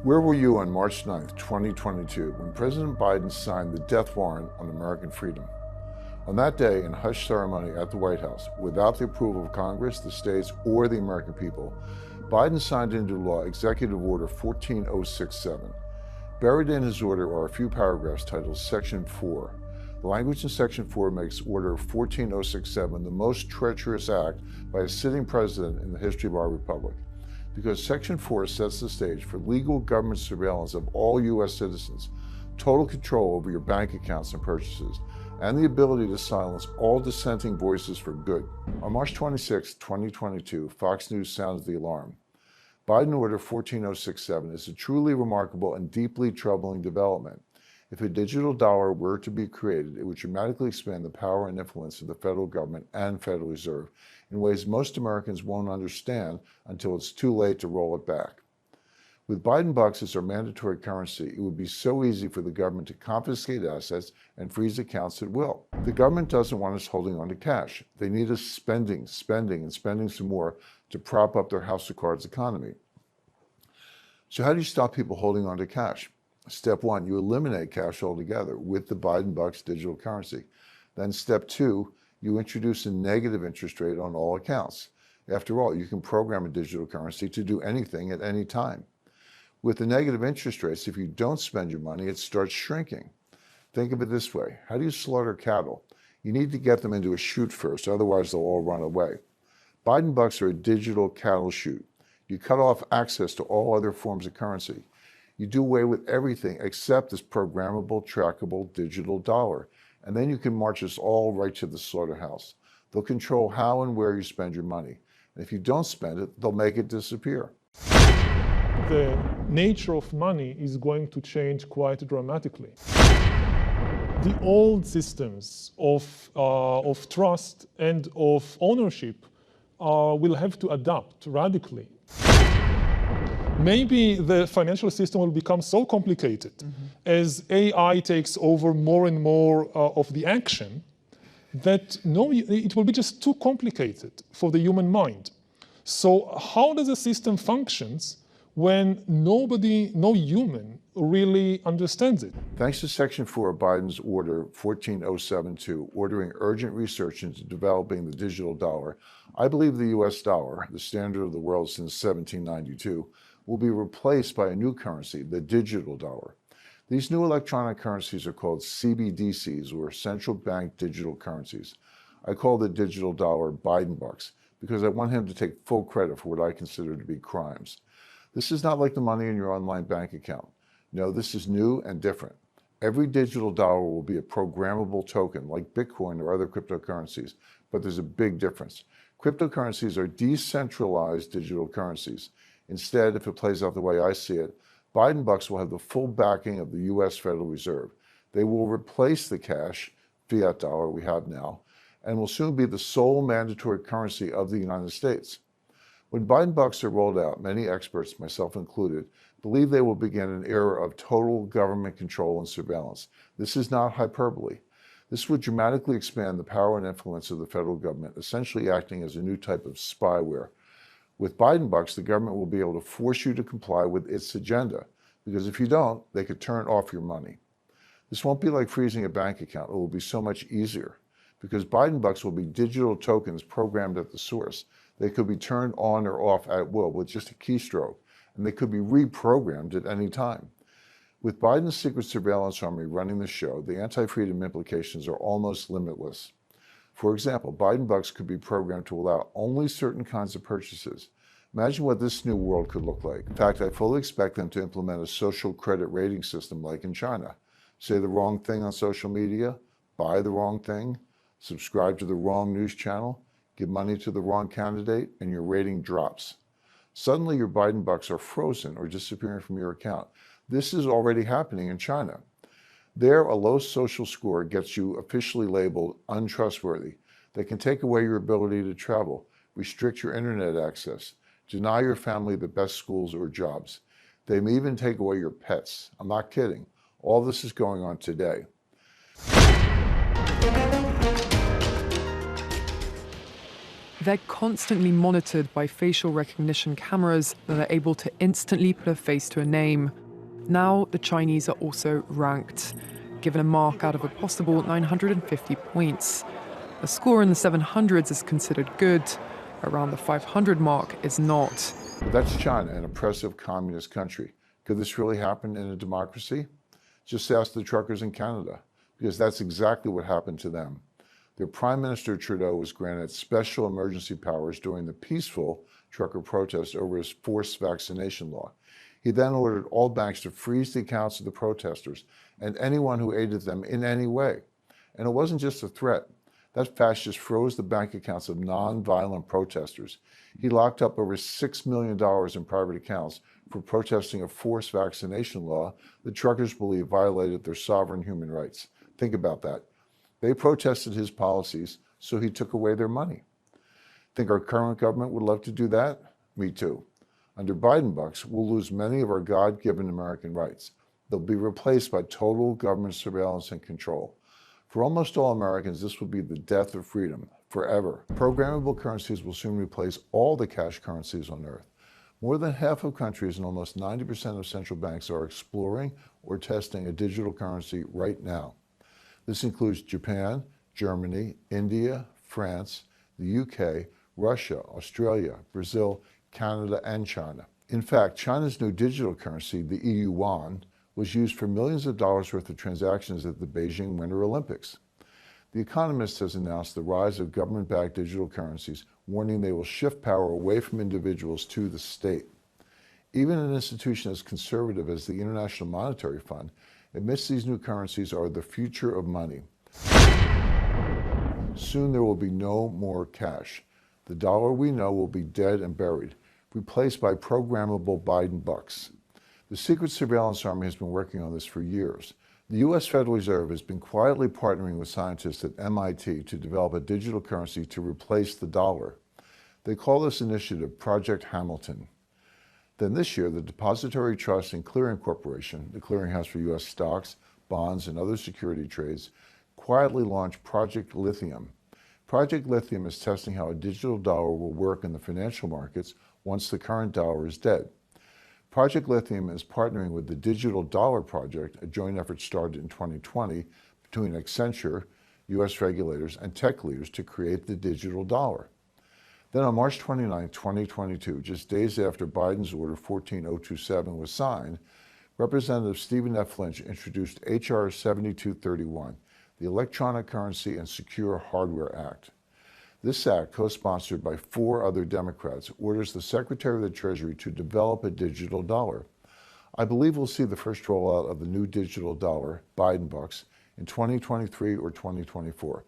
Where were you on March 9th, 2022, when President Biden signed the death warrant on American freedom? On that day, in hush ceremony at the White House, without the approval of Congress, the states, or the American people, Biden signed into law Executive Order 14067. Buried in his order are a few paragraphs titled Section 4. The language in Section 4 makes Order 14067 the most treacherous act by a sitting president in the history of our republic, because Section 4 sets the stage for legal government surveillance of all U.S. citizens, total control over your bank accounts and purchases, and the ability to silence all dissenting voices for good. On March 26, 2022, Fox News sounded the alarm. Biden Order 14067 is a truly remarkable and deeply troubling development. If a digital dollar were to be created, it would dramatically expand the power and influence of the federal government and Federal Reserve in ways most Americans won't understand until it's too late to roll it back. With Biden bucks as our mandatory currency, it would be so easy for the government to confiscate assets and freeze accounts at will. The government doesn't want us holding on to cash. They need us spending some more to prop up their house of cards economy. So how do you stop people holding on to cash? Step 1, you eliminate cash altogether with the Biden bucks digital currency. Then step 2, you introduce a negative interest rate on all accounts. After all, you can program a digital currency to do anything at any time. With the negative interest rates, if you don't spend your money, it starts shrinking. Think of it this way. How do you slaughter cattle? You need to get them into a chute first, otherwise they'll all run away. Biden bucks are a digital cattle chute. You cut off access to all other forms of currency. You do away with everything except this programmable, trackable digital dollar. And then you can march us all right to the slaughterhouse. They'll control how and where you spend your money. And if you don't spend it, they'll make it disappear. The nature of money is going to change quite dramatically. The old systems of trust and of ownership will have to adapt radically. Maybe the financial system will become so complicated as AI takes over more and more of the action that it will be just too complicated for the human mind. So how does a system functions when no human really understands it? Thanks to Section 4 of Biden's Order 14072, ordering urgent research into developing the digital dollar, I believe the U.S. dollar, the standard of the world since 1792, will be replaced by a new currency, the digital dollar. These new electronic currencies are called CBDCs, or central bank digital currencies. I call the digital dollar Biden bucks because I want him to take full credit for what I consider to be crimes. This is not like the money in your online bank account. No, this is new and different. Every digital dollar will be a programmable token like Bitcoin or other cryptocurrencies, but there's a big difference. Cryptocurrencies are decentralized digital currencies. Instead, if it plays out the way I see it, Biden bucks will have the full backing of the U.S. Federal Reserve. They will replace the cash, fiat dollar we have now, and will soon be the sole mandatory currency of the United States. When Biden bucks are rolled out, many experts, myself included, believe they will begin an era of total government control and surveillance. This is not hyperbole. This would dramatically expand the power and influence of the federal government, essentially acting as a new type of spyware. With Biden bucks, the government will be able to force you to comply with its agenda, because if you don't, they could turn off your money. This won't be like freezing a bank account. It will be so much easier, because Biden bucks will be digital tokens programmed at the source. They could be turned on or off at will with just a keystroke, and they could be reprogrammed at any time. With Biden's secret surveillance army running the show, the anti-freedom implications are almost limitless. For example, Biden bucks could be programmed to allow only certain kinds of purchases. Imagine what this new world could look like. In fact, I fully expect them to implement a social credit rating system like in China. Say the wrong thing on social media, buy the wrong thing, subscribe to the wrong news channel, give money to the wrong candidate, and your rating drops. Suddenly your Biden bucks are frozen or disappearing from your account. This is already happening in China. There, a low social score gets you officially labeled untrustworthy. They can take away your ability to travel, restrict your internet access, deny your family the best schools or jobs. They may even take away your pets. I'm not kidding. All this is going on today. They're constantly monitored by facial recognition cameras that are able to instantly put a face to a name. Now, the Chinese are also ranked, given a mark out of a possible 950 points. A score in the 700s is considered good. Around the 500 mark is not. But that's China, an oppressive communist country. Could this really happen in a democracy? Just ask the truckers in Canada, because that's exactly what happened to them. Their Prime Minister Trudeau was granted special emergency powers during the peaceful trucker protest over his forced vaccination law. He then ordered all banks to freeze the accounts of the protesters and anyone who aided them in any way. And it wasn't just a threat. That fascist froze the bank accounts of non-violent protesters. He locked up over $6 million in private accounts for protesting a forced vaccination law that truckers believe violated their sovereign human rights. Think about that. They protested his policies, so he took away their money. Think our current government would love to do that? Me too. Under Biden bucks, we'll lose many of our God-given American rights. They'll be replaced by total government surveillance and control. For almost all Americans, this will be the death of freedom, forever. Programmable currencies will soon replace all the cash currencies on Earth. More than half of countries and almost 90% of central banks are exploring or testing a digital currency right now. This includes Japan, Germany, India, France, the UK, Russia, Australia, Brazil, Canada, and China. In fact, China's new digital currency, the EU yuan, was used for millions of dollars worth of transactions at the Beijing Winter Olympics. The Economist has announced the rise of government-backed digital currencies, warning they will shift power away from individuals to the state. Even an institution as conservative as the International Monetary Fund admits these new currencies are the future of money. Soon there will be no more cash. The dollar we know will be dead and buried, replaced by programmable Biden bucks. The Secret Surveillance Army has been working on this for years. The U.S. Federal Reserve has been quietly partnering with scientists at MIT to develop a digital currency to replace the dollar. They call this initiative Project Hamilton. Then this year, the Depository Trust and Clearing Corporation, the clearinghouse for U.S. stocks, bonds, and other security trades, quietly launched Project Lithium. Project Lithium is testing how a digital dollar will work in the financial markets once the current dollar is dead. Project Lithium is partnering with the Digital Dollar Project, a joint effort started in 2020 between Accenture, U.S. regulators, and tech leaders to create the digital dollar. Then on March 29, 2022, just days after Biden's Order 14027 was signed, Representative Stephen F. Lynch introduced H.R. 7231, the Electronic Currency and Secure Hardware Act. This act, co-sponsored by 4 other Democrats, orders the Secretary of the Treasury to develop a digital dollar. I believe we'll see the first rollout of the new digital dollar, Biden bucks, in 2023 or 2024.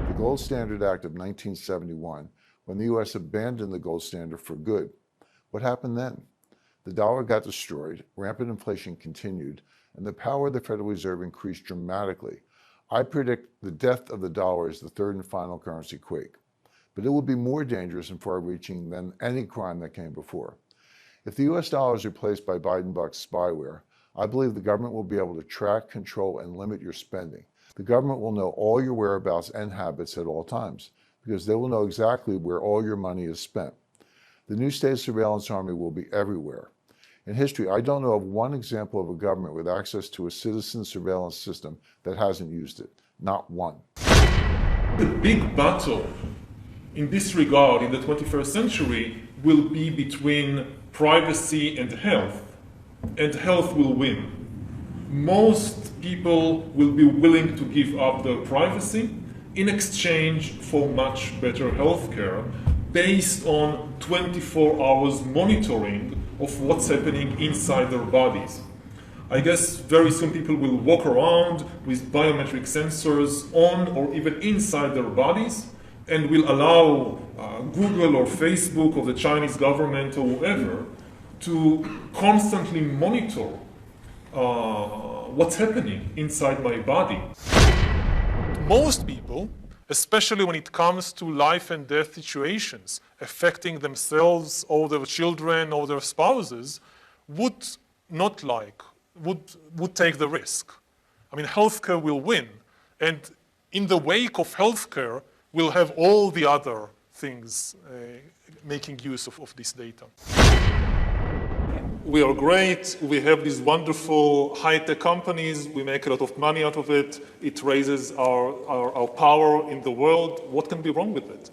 The Gold Standard Act of 1971, when the U.S. abandoned the gold standard for good. What happened then? The dollar got destroyed, rampant inflation continued, and the power of the Federal Reserve increased dramatically. I predict the death of the dollar is the third and final currency quake, but it will be more dangerous and far-reaching than any crime that came before. If the U.S. dollar is replaced by Biden bucks spyware, I believe the government will be able to track, control, and limit your spending. The government will know all your whereabouts and habits at all times, because they will know exactly where all your money is spent. The new state surveillance army will be everywhere. In history, I don't know of one example of a government with access to a citizen surveillance system that hasn't used it. Not one. The big battle in this regard in the 21st century will be between privacy and health will win. Most people will be willing to give up their privacy in exchange for much better healthcare based on 24 hours monitoring of what's happening inside their bodies. I guess very soon people will walk around with biometric sensors on or even inside their bodies and will allow Google or Facebook or the Chinese government or whoever to constantly monitor what's happening inside my body. Most people, especially when it comes to life and death situations affecting themselves or their children or their spouses, would take the risk. I mean, healthcare will win. And in the wake of healthcare, we'll have all the other things making use of this data. We are great. We have these wonderful high-tech companies. We make a lot of money out of it. It raises our power in the world. What can be wrong with it?